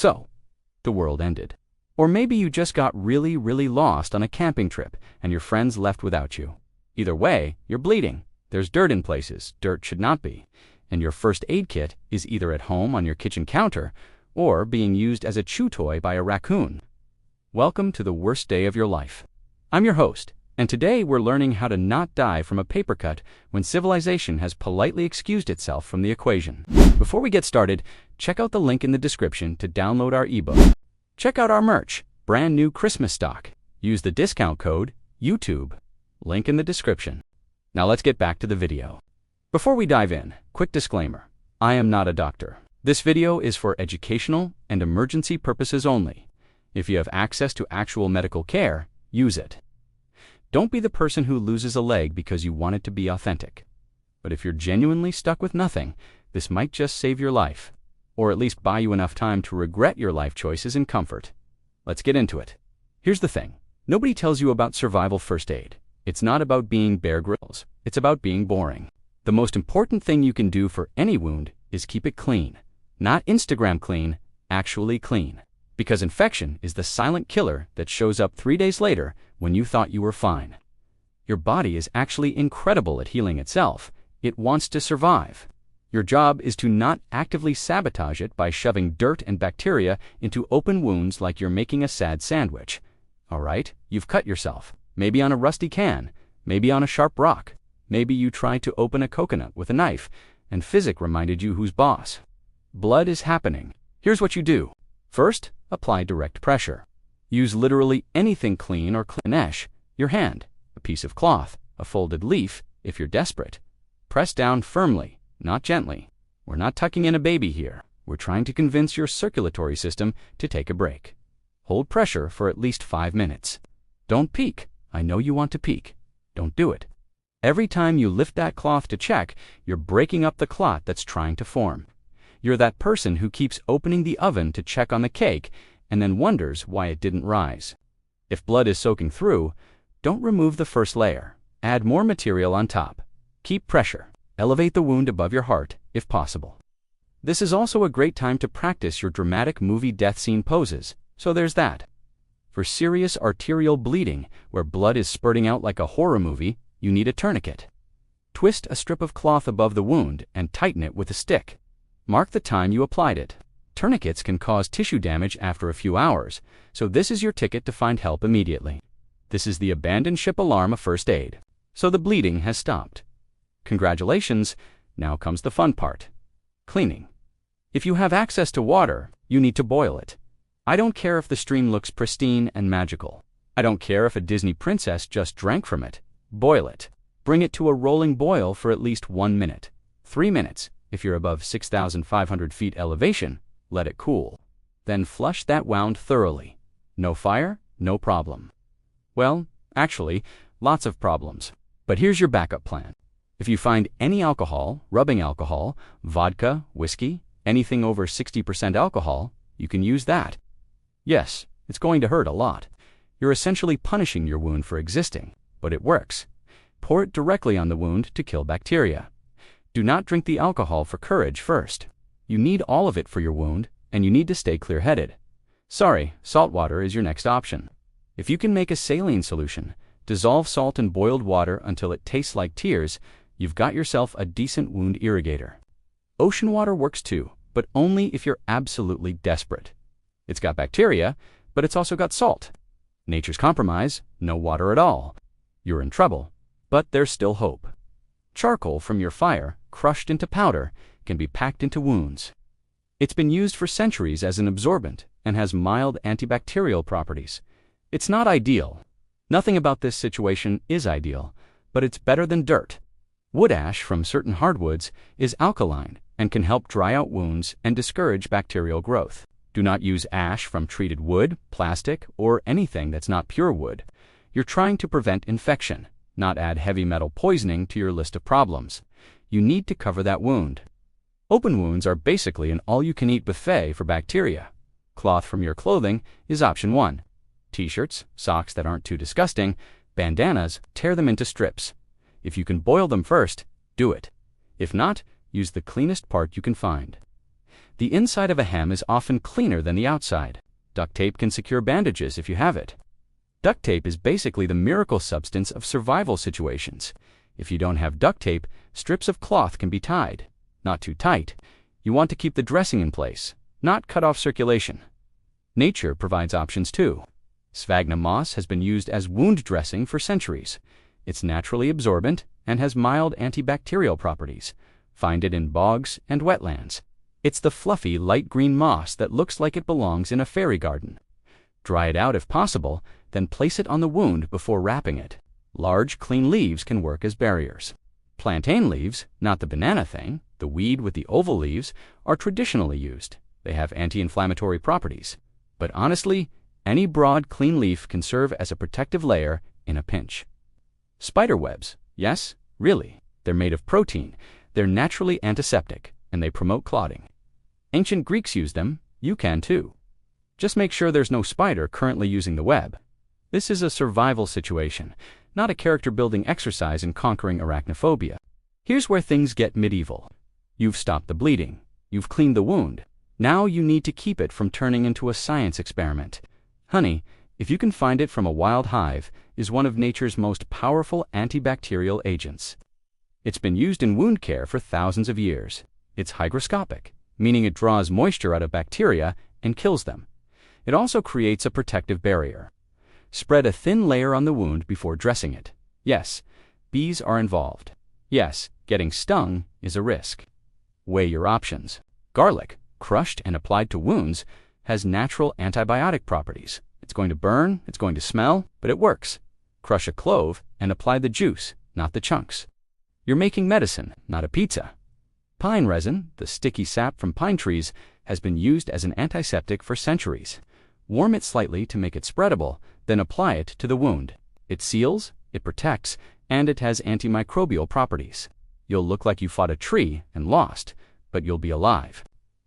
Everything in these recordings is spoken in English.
So, the world ended. Or maybe you just got really, really lost on a camping trip and your friends left without you. Either way, you're bleeding. There's dirt in places dirt should not be. And your first aid kit is either at home on your kitchen counter or being used as a chew toy by a raccoon. Welcome to the worst day of your life. I'm your host, and today we're learning how to not die from a paper cut when civilization has politely excused itself from the equation. Before we get started, check out the link in the description to download our ebook. Check out our merch, brand new Christmas stock. Use the discount code YouTube. Link in the description. Now let's get back to the video. Before we dive in, quick disclaimer. I am not a doctor. This video is for educational and emergency purposes only. If you have access to actual medical care, use it. Don't be the person who loses a leg because you want it to be authentic. But if you're genuinely stuck with nothing, this might just save your life, or at least buy you enough time to regret your life choices in comfort. Let's get into it. Here's the thing. Nobody tells you about survival first aid. It's not about being Bear Grylls. It's about being boring. The most important thing you can do for any wound is keep it clean. Not Instagram clean, actually clean. Because infection is the silent killer that shows up 3 days later when you thought you were fine. Your body is actually incredible at healing itself. It wants to survive. Your job is to not actively sabotage it by shoving dirt and bacteria into open wounds like you're making a sad sandwich. All right, you've cut yourself. Maybe on a rusty can, maybe on a sharp rock. Maybe you tried to open a coconut with a knife, and physics reminded you who's boss. Blood is happening. Here's what you do. First, apply direct pressure. Use literally anything clean or cleanish, your hand, a piece of cloth, a folded leaf, if you're desperate. Press down firmly, not gently. We're not tucking in a baby here. We're trying to convince your circulatory system to take a break. Hold pressure for at least 5 minutes. Don't peek. I know you want to peek. Don't do it. Every time you lift that cloth to check, you're breaking up the clot that's trying to form. You're that person who keeps opening the oven to check on the cake and then wonders why it didn't rise. If blood is soaking through, don't remove the first layer. Add more material on top. Keep pressure. Elevate the wound above your heart, if possible. This is also a great time to practice your dramatic movie death scene poses, so there's that. For serious arterial bleeding, where blood is spurting out like a horror movie, you need a tourniquet. Twist a strip of cloth above the wound and tighten it with a stick. Mark the time you applied it. Tourniquets can cause tissue damage after a few hours, so this is your ticket to find help immediately. This is the abandoned ship alarm of first aid. So the bleeding has stopped. Congratulations, now comes the fun part. Cleaning. If you have access to water, you need to boil it. I don't care if the stream looks pristine and magical. I don't care if a Disney princess just drank from it. Boil it. Bring it to a rolling boil for at least 1 minute. 3 minutes. If you're above 6,500 feet elevation, let it cool. Then flush that wound thoroughly. No fire, no problem. Well, actually, lots of problems. But here's your backup plan. If you find any alcohol, rubbing alcohol, vodka, whiskey, anything over 60% alcohol, you can use that. Yes, it's going to hurt a lot. You're essentially punishing your wound for existing, but it works. Pour it directly on the wound to kill bacteria. Do not drink the alcohol for courage first. You need all of it for your wound, and you need to stay clear-headed. Sorry, salt water is your next option. If you can make a saline solution, dissolve salt in boiled water until it tastes like tears, you've got yourself a decent wound irrigator. Ocean water works too, but only if you're absolutely desperate. It's got bacteria, but it's also got salt. Nature's compromise, no water at all. You're in trouble, but there's still hope. Charcoal from your fire, crushed into powder, can be packed into wounds. It's been used for centuries as an absorbent and has mild antibacterial properties. It's not ideal. Nothing about this situation is ideal, but it's better than dirt. Wood ash from certain hardwoods is alkaline and can help dry out wounds and discourage bacterial growth. Do not use ash from treated wood, plastic, or anything that's not pure wood. You're trying to prevent infection, not add heavy metal poisoning to your list of problems. You need to cover that wound. Open wounds are basically an all-you-can-eat buffet for bacteria. Cloth from your clothing is option 1. T-shirts, socks that aren't too disgusting, bandanas, tear them into strips. If you can boil them first, do it. If not, use the cleanest part you can find. The inside of a hem is often cleaner than the outside. Duct tape can secure bandages if you have it. Duct tape is basically the miracle substance of survival situations. If you don't have duct tape, strips of cloth can be tied. Not too tight. You want to keep the dressing in place, not cut off circulation. Nature provides options too. Sphagnum moss has been used as wound dressing for centuries. It's naturally absorbent and has mild antibacterial properties. Find it in bogs and wetlands. It's the fluffy light green moss that looks like it belongs in a fairy garden. Dry it out if possible, then place it on the wound before wrapping it. Large, clean leaves can work as barriers. Plantain leaves, not the banana thing, the weed with the oval leaves, are traditionally used. They have anti-inflammatory properties. But honestly, any broad, clean leaf can serve as a protective layer in a pinch. Spider webs, yes, really. They're made of protein. They're naturally antiseptic, and they promote clotting. Ancient Greeks used them. You can too. Just make sure there's no spider currently using the web. This is a survival situation, not a character-building exercise in conquering arachnophobia. Here's where things get medieval. You've stopped the bleeding. You've cleaned the wound. Now you need to keep it from turning into a science experiment. Honey, if you can find it from a wild hive, is one of nature's most powerful antibacterial agents. It's been used in wound care for thousands of years. It's hygroscopic, meaning it draws moisture out of bacteria and kills them. It also creates a protective barrier. Spread a thin layer on the wound before dressing it. Yes, bees are involved. Yes, getting stung is a risk. Weigh your options. Garlic, crushed and applied to wounds, has natural antibiotic properties. It's going to burn, it's going to smell, but it works. Crush a clove and apply the juice, not the chunks. You're making medicine, not a pizza. Pine resin, the sticky sap from pine trees, has been used as an antiseptic for centuries. Warm it slightly to make it spreadable, then apply it to the wound. It seals, it protects, and it has antimicrobial properties. You'll look like you fought a tree and lost, but you'll be alive.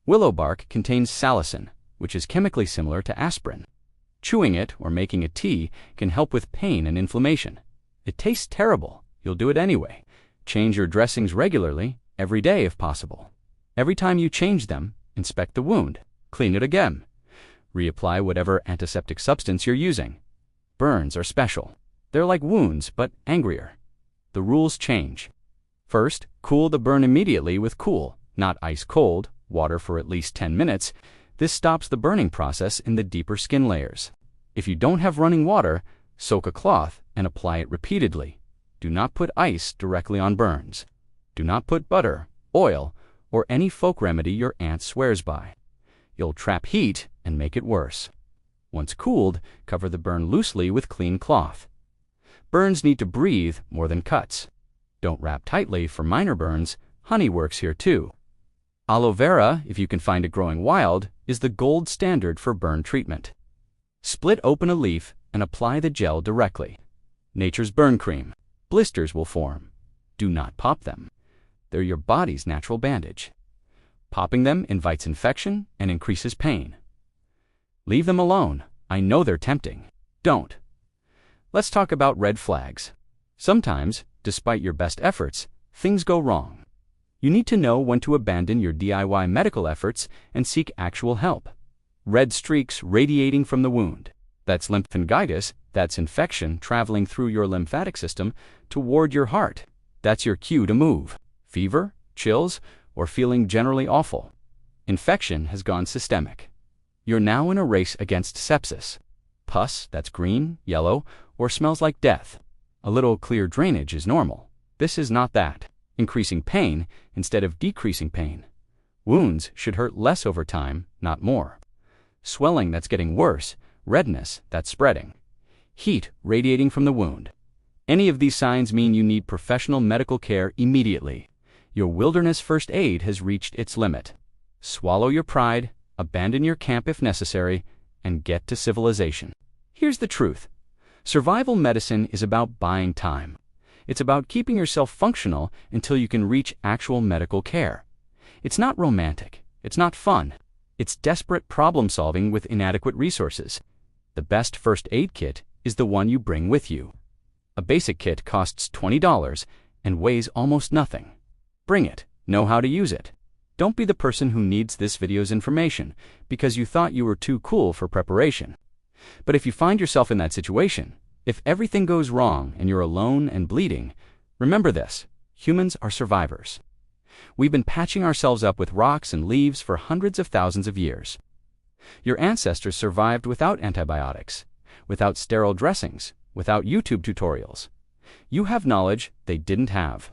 Willow bark contains salicin, which is chemically similar to aspirin. Chewing it or making a tea can help with pain and inflammation. It tastes terrible. You'll do it anyway. Change your dressings regularly, every day if possible. Every time you change them, inspect the wound. Clean it again. Reapply whatever antiseptic substance you're using. Burns are special. They're like wounds, but angrier. The rules change. First, cool the burn immediately with cool, not ice cold, water for at least 10 minutes. This stops the burning process in the deeper skin layers. If you don't have running water, soak a cloth and apply it repeatedly. Do not put ice directly on burns. Do not put butter, oil, or any folk remedy your aunt swears by. You'll trap heat and make it worse. Once cooled, cover the burn loosely with clean cloth. Burns need to breathe more than cuts. Don't wrap tightly for minor burns. Honey works here too. Aloe vera, if you can find it growing wild, is the gold standard for burn treatment. Split open a leaf and apply the gel directly. Nature's burn cream. Blisters will form. Do not pop them. They're your body's natural bandage. Popping them invites infection and increases pain. Leave them alone. I know they're tempting. Don't. Let's talk about red flags. Sometimes, despite your best efforts, things go wrong. You need to know when to abandon your DIY medical efforts and seek actual help. Red streaks radiating from the wound. That's lymphangitis. That's infection traveling through your lymphatic system toward your heart. That's your cue to move. Fever, chills, or feeling generally awful. Infection has gone systemic. You're now in a race against sepsis. Pus that's green, yellow, or smells like death. A little clear drainage is normal. This is not that. Increasing pain instead of decreasing pain. Wounds should hurt less over time, not more. Swelling that's getting worse. Redness that's spreading. Heat radiating from the wound. Any of these signs mean you need professional medical care immediately. Your wilderness first aid has reached its limit. Swallow your pride, abandon your camp if necessary, and get to civilization. Here's the truth. Survival medicine is about buying time. It's about keeping yourself functional until you can reach actual medical care. It's not romantic. It's not fun. It's desperate problem solving with inadequate resources. The best first aid kit is the one you bring with you. A basic kit costs $20 and weighs almost nothing. Bring it. Know how to use it. Don't be the person who needs this video's information because you thought you were too cool for preparation. But if you find yourself in that situation, if everything goes wrong and you're alone and bleeding, remember this: humans are survivors. We've been patching ourselves up with rocks and leaves for hundreds of thousands of years. Your ancestors survived without antibiotics, without sterile dressings, without YouTube tutorials. You have knowledge they didn't have.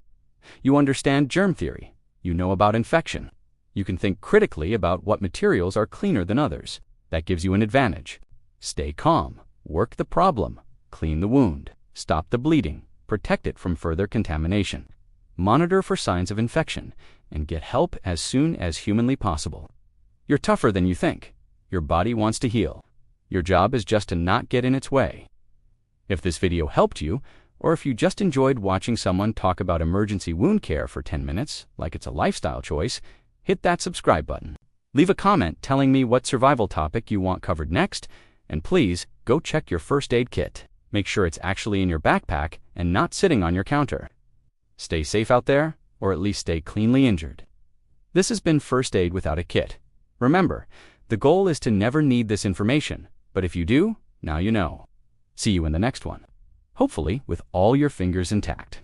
You understand germ theory. You know about infection. You can think critically about what materials are cleaner than others. That gives you an advantage. Stay calm. Work the problem. Clean the wound. Stop the bleeding. Protect it from further contamination. Monitor for signs of infection and get help as soon as humanly possible. You're tougher than you think. Your body wants to heal. Your job is just to not get in its way. If this video helped you, or if you just enjoyed watching someone talk about emergency wound care for 10 minutes, like it's a lifestyle choice, hit that subscribe button. Leave a comment telling me what survival topic you want covered next, and please go check your first aid kit. Make sure it's actually in your backpack and not sitting on your counter. Stay safe out there, or at least stay cleanly injured. This has been First Aid Without a Kit. Remember, the goal is to never need this information, but if you do, now you know. See you in the next one. Hopefully with all your fingers intact.